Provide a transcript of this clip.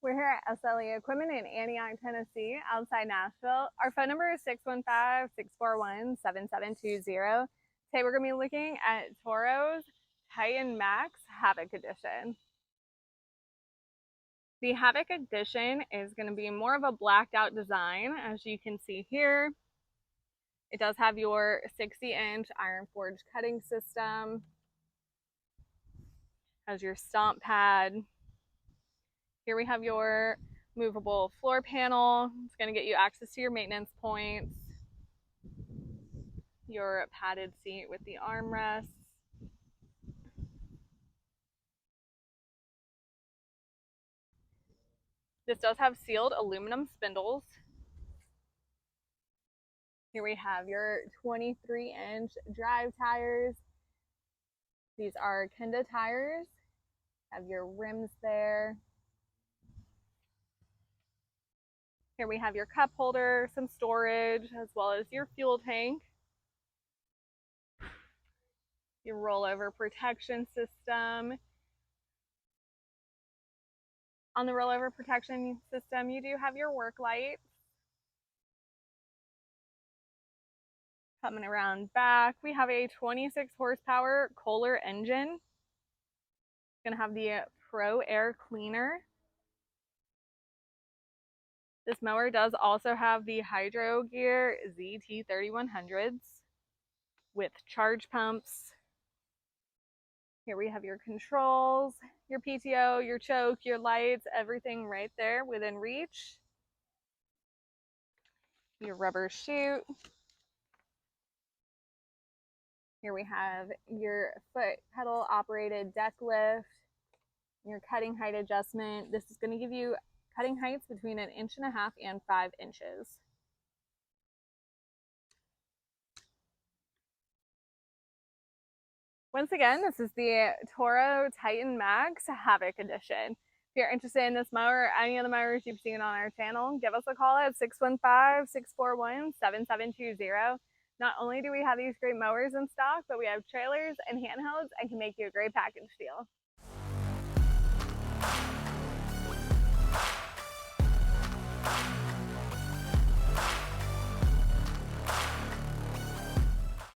We're here at SLE Equipment in Antioch, Tennessee, outside Nashville. Our phone number is 615-641-7720. Today we're going to be looking at Toro's Titan Max Havoc Edition. The Havoc Edition is going to be more of a blacked out design, as you can see here. It does have your 60-inch IronForged cutting system, has your stomp pad. Here we have your movable floor panel. It's going to get you access to your maintenance points, your padded seat with the armrests. This does have sealed aluminum spindles. Here we have your 23-inch drive tires. These are Kenda tires. Have your rims there. Here we have your cup holder, some storage, as well as your fuel tank. Your rollover protection system. On the rollover protection system, you do have your work lights. Coming around back, we have a 26 horsepower Kohler engine. It's going to have the Pro Air Cleaner. This mower does also have the Hydro Gear ZT3100s with charge pumps. Here we have your controls, your PTO, your choke, your lights, everything right there within reach. Your rubber chute. Here we have your foot pedal operated deck lift, your cutting height adjustment. This is going to give you cutting heights between 1.5 inches and 5 inches. Once again, this is the Toro Titan Max Havoc Edition. If you're interested in this mower or any of the mowers you've seen on our channel, give us a call at 615-641-7720. Not only do we have these great mowers in stock, but we have trailers and handhelds and can make you a great package deal.